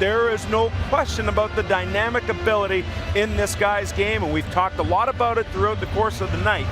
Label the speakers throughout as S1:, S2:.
S1: there is no question about the dynamic ability in this guy's game, and we've talked a lot about it throughout the course of the night.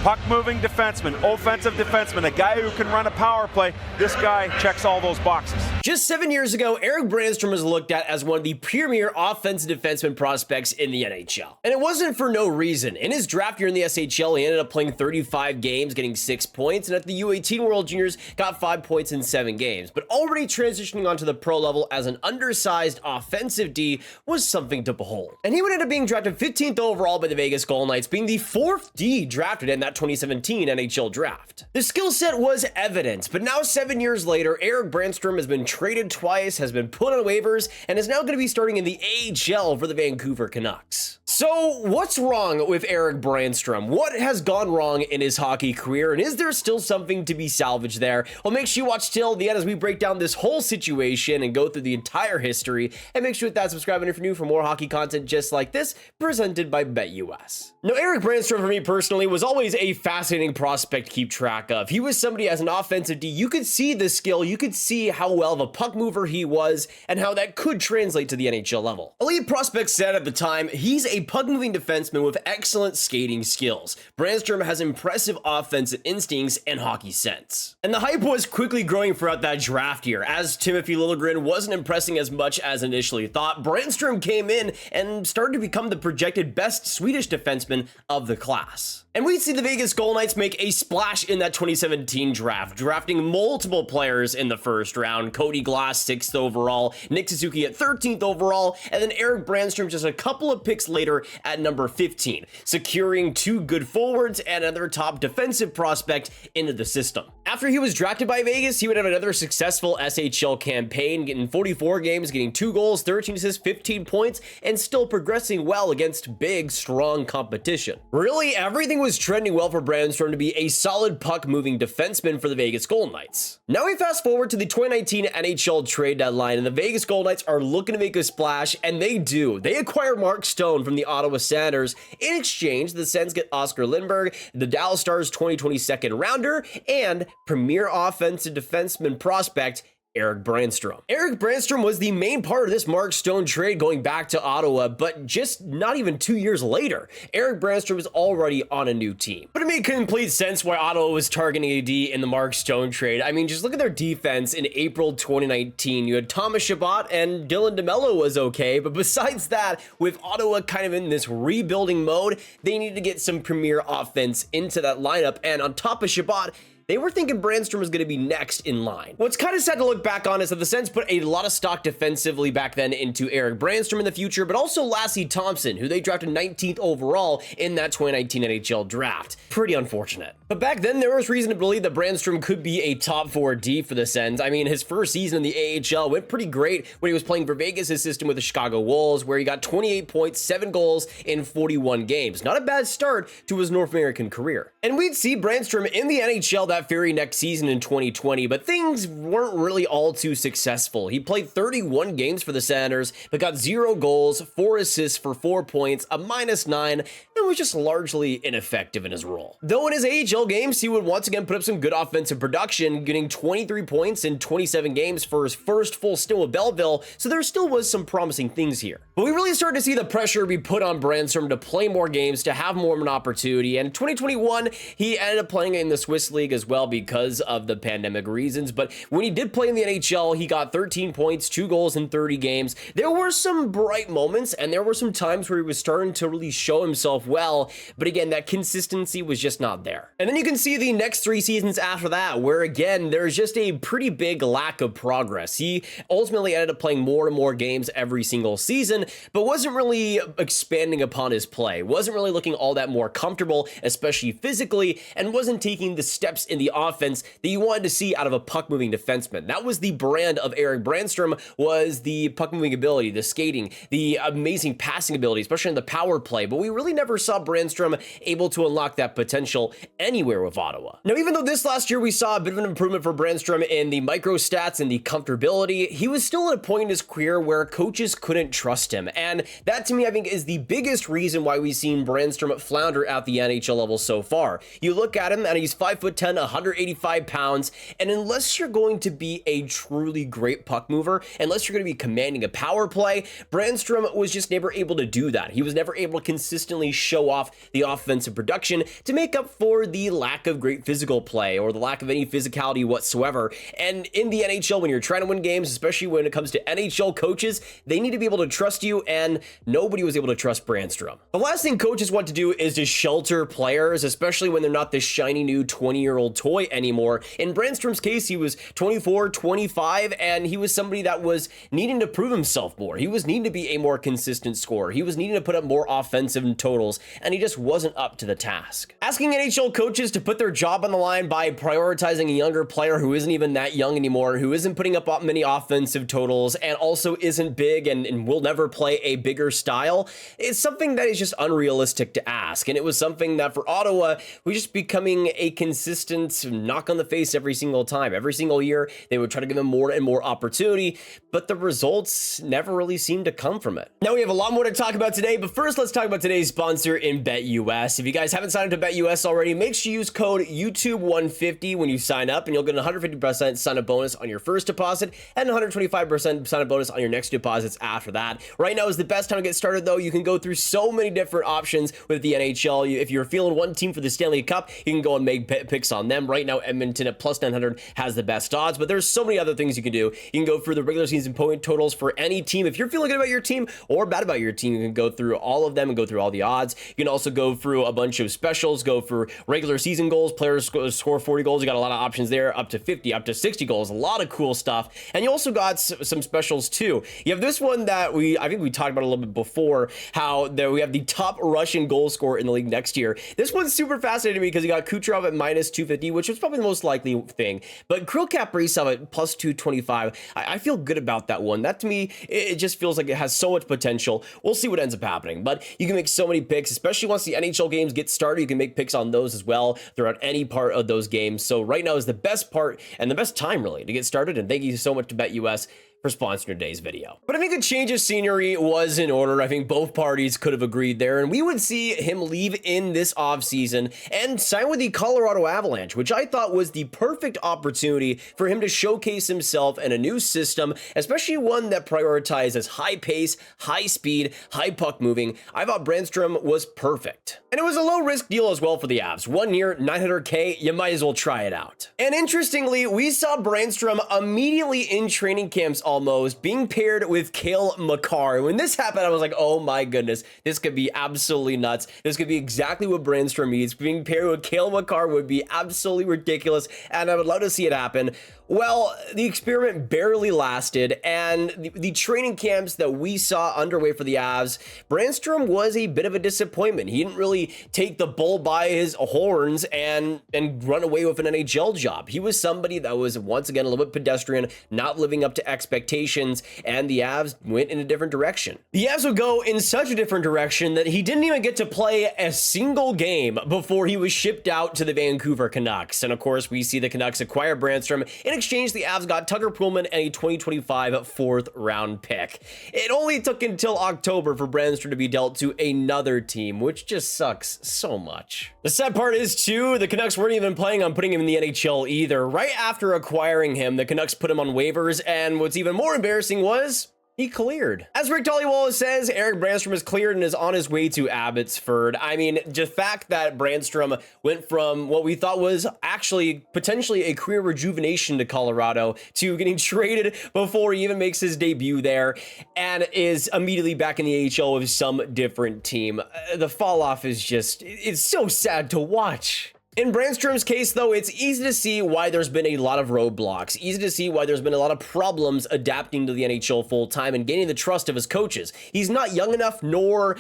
S1: Puck-moving defenseman, offensive defenseman, a guy who can run a power play. This guy checks all those boxes.
S2: Just 7 years ago, Erik Brannstrom was looked at as one of the premier offensive defenseman prospects in the NHL. And it wasn't for no reason. In his draft year in the SHL, he ended up playing 35 games, getting 6 points, and at the U18 World Juniors, got 5 points in 7 games. But already transitioning onto the pro level as an undersized offensive D was something to behold. And he would end up being drafted 15th overall by the Vegas Golden Knights, being the 4th D drafted in that 2017 NHL draft. The skill set was evident, but now 7 years later, Erik Brannstrom has been traded twice, has been put on waivers, and is now going to be starting in the AHL for the Vancouver Canucks. So what's wrong with Erik Brannstrom? What has gone wrong in his hockey career, and is there still something to be salvaged there? Well, make sure you watch till the end as we break down this whole situation and go through the entire history, and make sure that subscribe if you're new for more hockey content just like this, presented by BetUS. Now, Erik Brannstrom, for me personally, was always a fascinating prospect to keep track of. He was somebody as an offensive D, you could see the skill, you could see how well of a puck mover he was, and how that could translate to the NHL level. Elite Prospects said at the time, he's a puck-moving defenseman with excellent skating skills. Brannstrom has impressive offensive instincts and hockey sense. And the hype was quickly growing throughout that draft year. As Timothy Liljegren wasn't impressing as much as initially thought, Brannstrom came in and started to become the projected best Swedish defenseman of the class. And we'd see the Vegas Golden Knights make a splash in that 2017 draft, drafting multiple players in the first round. Cody Glass, 6th overall, Nick Suzuki at 13th overall, and then Erik Brannstrom just a couple of picks later at number 15, securing 2 good forwards and another top defensive prospect into the system. After he was drafted by Vegas, he would have another successful SHL campaign, getting 44 games, getting 2 goals, 13 assists, 15 points, and still progressing well against big, strong competition. Really, everything was trending well for Brannstrom to be a solid puck-moving defenseman for the Vegas Golden Knights. Now we fast forward to the 2019 NHL trade deadline, and the Vegas Golden Knights are looking to make a splash, and they do. They acquire Mark Stone from the Ottawa Senators. In exchange, the Sens get Oscar Lindberg, the Dallas Stars 2020 second rounder, and premier offensive defenseman prospect Erik Brannstrom. Erik Brannstrom was the main part of this Mark Stone trade going back to Ottawa, but just not even 2 years later, Erik Brannstrom was already on a new team. But it made complete sense why Ottawa was targeting AD in the Mark Stone trade. I mean, just look at their defense in April 2019. You had Thomas Chabot and Dylan DeMello was okay, but besides that, with Ottawa kind of in this rebuilding mode, they needed to get some premier offense into that lineup, and on top of Chabot, they were thinking Brannstrom was going to be next in line. What's kind of sad to look back on is that the Sens put a lot of stock defensively back then into Erik Brannstrom in the future, but also Lassie Thompson, who they drafted 19th overall in that 2019 NHL draft. Pretty unfortunate. But back then, there was reason to believe that Brannstrom could be a top 4D for the Sens. I mean, his first season in the AHL went pretty great when he was playing for Vegas' system with the Chicago Wolves, where he got 28 points, 7 goals in 41 games. Not a bad start to his North American career. And we'd see Brannstrom in the NHL that very next season in 2020, but things weren't really all too successful. He played 31 games for the Senators, but got 0 goals, 4 assists for 4 points, a -9, and was just largely ineffective in his role. Though in his AHL games, he would once again put up some good offensive production, getting 23 points in 27 games for his first full stint with Belleville, so there still was some promising things here. But we really started to see the pressure be put on Brannstrom to play more games, to have more of an opportunity, and in 2021, he ended up playing in the Swiss League as well because of the pandemic reasons, but when he did play in the NHL, he got 13 points, 2 goals in 30 games. There were some bright moments, and there were some times where he was starting to really show himself well, but again, that consistency was just not there. And then you can see the next 3 seasons after that, where again, there's just a pretty big lack of progress. He ultimately ended up playing more and more games every single season, but wasn't really expanding upon his play, wasn't really looking all that more comfortable, especially physically, and wasn't taking the steps in the offense that you wanted to see out of a puck-moving defenseman. That was the brand of Erik Brannstrom, was the puck-moving ability, the skating, the amazing passing ability, especially in the power play, but we really never saw Brannstrom able to unlock that potential anywhere with Ottawa. Now, even though this last year we saw a bit of an improvement for Brannstrom in the micro stats and the comfortability, he was still at a point in his career where coaches couldn't trust him. And that to me, I think, is the biggest reason why we've seen Brannstrom flounder at the NHL level so far. You look at him and he's 5'10", 185 pounds. And unless you're going to be a truly great puck mover, unless you're going to be commanding a power play, Brannstrom was just never able to do that. He was never able to consistently show off the offensive production to make up for the lack of great physical play or the lack of any physicality whatsoever. And in the NHL, when you're trying to win games, especially when it comes to NHL coaches, they need to be able to trust you, and nobody was able to trust Brannstrom. The last thing coaches want to do is to shelter players, especially when they're not this shiny new 20-year-old toy anymore. In Brannstrom's case, he was 24, 25, and he was somebody that was needing to prove himself more. He was needing to be a more consistent scorer. He was needing to put up more offensive totals, and he just wasn't up to the task. Asking NHL coaches to put their job on the line by prioritizing a younger player who isn't even that young anymore, who isn't putting up many offensive totals, and also isn't big and will never play a bigger style, it's something that is just unrealistic to ask. And it was something that for Ottawa, was just becoming a consistent knock on the face every single time. Every single year, they would try to give him more and more opportunity, but the results never really seemed to come from it. Now we have a lot more to talk about today, but first let's talk about today's sponsor in BetUS. If you guys haven't signed up to BetUS already, make sure you use code YouTube150 when you sign up, and you'll get a 150% sign-up bonus on your first deposit and 125% sign-up bonus on your next deposits after that. Right now is the best time to get started, though. You can go through so many different options with the NHL. If you're feeling one team for the Stanley Cup, you can go and make picks on them. Right now, Edmonton at plus 900 has the best odds, but there's so many other things you can do. You can go through the regular season point totals for any team. If you're feeling good about your team or bad about your team, you can go through all of them and go through all the odds. You can also go through a bunch of specials, go for regular season goals, players score 40 goals. You got a lot of options there, up to 50, up to 60 goals, a lot of cool stuff. And you also got some specials too. You have this one that I think we talked about a little bit before, how we have the top Russian goal scorer in the league next year. This one's super fascinating to me because you got Kucherov at minus 250, which was probably the most likely thing. But Kirill Kaprizov at plus 225, I feel good about that one. That to me, it just feels like it has so much potential. We'll see what ends up happening, but you can make so many picks, especially once the NHL games get started. You can make picks on those as well throughout any part of those games. So right now is the best part and the best time really to get started. And thank you so much to BetUS for sponsoring today's video. But I think a change of scenery was in order. I think both parties could have agreed there, and we would see him leave in this offseason and sign with the Colorado Avalanche, which I thought was the perfect opportunity for him to showcase himself in a new system, especially one that prioritizes high pace, high speed, high puck moving. I thought Brannstrom was perfect. And it was a low risk deal as well for the Avs. 1 year, $900K, you might as well try it out. And interestingly, we saw Brannstrom immediately in training camps almost being paired with Cale Makar. When this happened, I was like, oh my goodness, this could be absolutely nuts. This could be exactly what Brannstrom needs. Being paired with Cale Makar would be absolutely ridiculous, and I would love to see it happen. Well, the experiment barely lasted, and the training camps that we saw underway for the Avs, Brannstrom was a bit of a disappointment. He didn't really take the bull by his horns and run away with an NHL job. He was somebody that was, once again, a little bit pedestrian, not living up to expectations, and the Avs went in a different direction. The Avs would go in such a different direction that he didn't even get to play a single game before he was shipped out to the Vancouver Canucks. And of course, we see the Canucks acquire Brannstrom. In exchange, the Avs got Tucker Poolman and a 2025 fourth round pick. It only took until October for Brannstrom to be dealt to another team, which just sucks so much. The sad part is too, the Canucks weren't even planning on putting him in the NHL either. Right after acquiring him, the Canucks put him on waivers, and what's even more embarrassing was he cleared. As Rick Dhaliwal says, Erik Brannstrom is cleared and is on his way to Abbotsford. I mean, the fact that Brannstrom went from what we thought was actually potentially a career rejuvenation to Colorado to getting traded before he even makes his debut there and is immediately back in the AHL with some different team. The fall off is just, it's so sad to watch. In Brannstrom's case, though, it's easy to see why there's been a lot of roadblocks, easy to see why there's been a lot of problems adapting to the NHL full-time and gaining the trust of his coaches. He's not young enough nor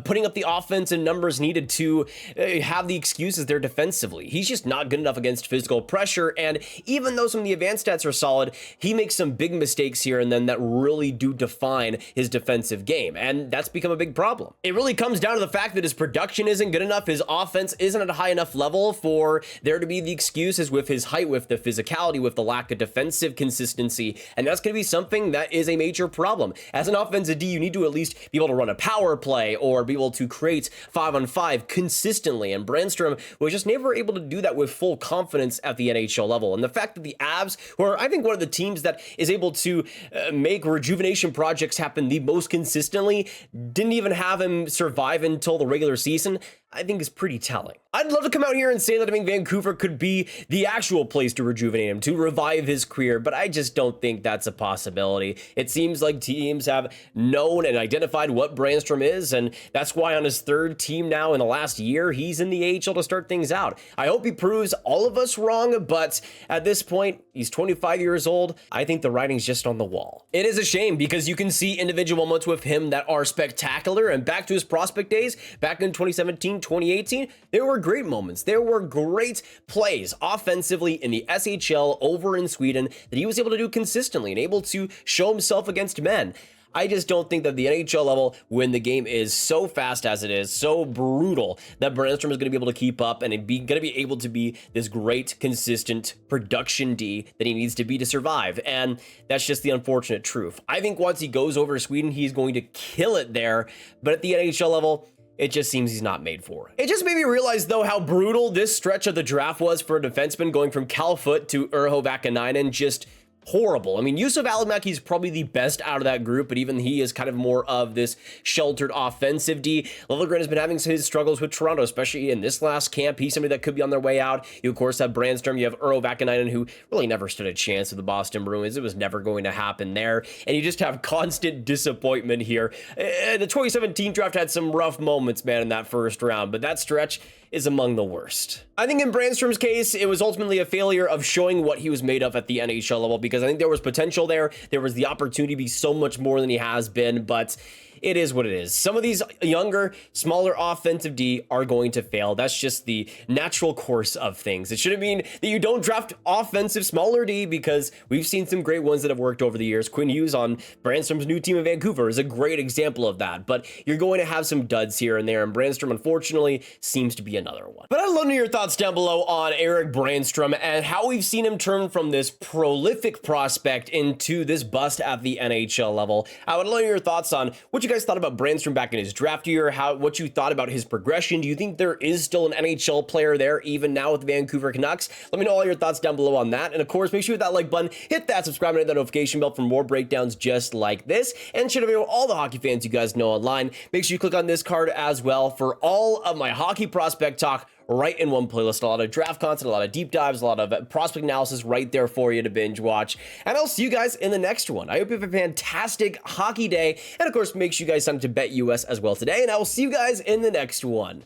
S2: putting up the offense and numbers needed to have the excuses there defensively. He's just not good enough against physical pressure, and even though some of the advanced stats are solid, he makes some big mistakes here and then that really do define his defensive game, and that's become a big problem. It really comes down to the fact that his production isn't good enough, his offense isn't at a high enough level for there to be the excuses with his height, with the physicality, with the lack of defensive consistency, and that's going to be something that is a major problem. As an offensive D, you need to at least be able to run a power play or be able to create 5-on-5 consistently, and Brannstrom was just never able to do that with full confidence at the NHL level. And the fact that the Avs, who are I think one of the teams that is able to make rejuvenation projects happen the most consistently, didn't even have him survive until the regular season, I think is pretty telling. I'd love to come out here and say that I think Vancouver could be the actual place to rejuvenate him, to revive his career, but I just don't think that's a possibility. It seems like teams have known and identified what Brannstrom is, and that's why on his third team now in the last year, he's in the AHL to start things out. I hope he proves all of us wrong, but at this point, he's 25 years old. I think the writing's just on the wall. It is a shame because you can see individual moments with him that are spectacular, and back to his prospect days, back in 2017, 2018, there were great moments. There were great plays offensively in the SHL over in Sweden that he was able to do consistently and able to show himself against men. I just don't think that the NHL level, when the game is so fast as it is, so brutal, that Brannstrom is going to be able to keep up and going to be able to be this great, consistent production D that he needs to be to survive. And that's just the unfortunate truth. I think once he goes over to Sweden, he's going to kill it there. But at the NHL level, it just seems he's not made for it. It just made me realize, though, how brutal this stretch of the draft was for a defenseman, going from Cal Foot to Urho Vakanainen. Just horrible. I mean, Juuso Välimäki is probably the best out of that group, but even he is kind of more of this sheltered offensive D. Liljegren has been having his struggles with Toronto, especially in this last camp. He's somebody that could be on their way out. You, of course, have Brannstrom. You have Urho Vakanainen, who really never stood a chance with the Boston Bruins. It was never going to happen there. And you just have constant disappointment here. The 2017 draft had some rough moments, man, in that first round, but that stretch is among the worst. I think in Brannstrom's case, it was ultimately a failure of showing what he was made of at the NHL level, because I think there was potential there. There was the opportunity to be so much more than he has been, but it is what it is. Some of these younger, smaller offensive D are going to fail. That's just the natural course of things. It shouldn't mean that you don't draft offensive, smaller D, because we've seen some great ones that have worked over the years. Quinn Hughes on Brannstrom's new team in Vancouver is a great example of that, but you're going to have some duds here and there, and Brannstrom, unfortunately, seems to be another one. But I'd love to know your thoughts down below on Erik Brannstrom and how we've seen him turn from this prolific prospect into this bust at the NHL level. I would love to know your thoughts on what you guys thought about Brannstrom back in his draft year, what you thought about his progression. Do you think there is still an NHL player there even now with the Vancouver Canucks? Let me know all your thoughts down below on that. And of course, make sure you hit that like button, hit that subscribe, and hit that notification bell for more breakdowns just like this. And should have all the hockey fans you guys know online, make sure you click on this card as well for all of my hockey prospect talk right in one playlist. A lot of draft content, a lot of deep dives, a lot of prospect analysis right there for you to binge watch. And I'll see you guys in the next one. I hope you have a fantastic hockey day. And of course, make sure you guys sign up to Bet US as well today. And I will see you guys in the next one.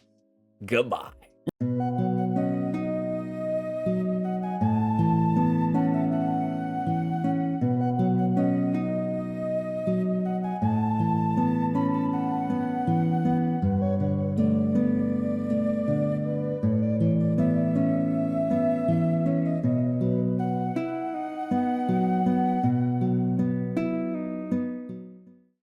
S2: Goodbye.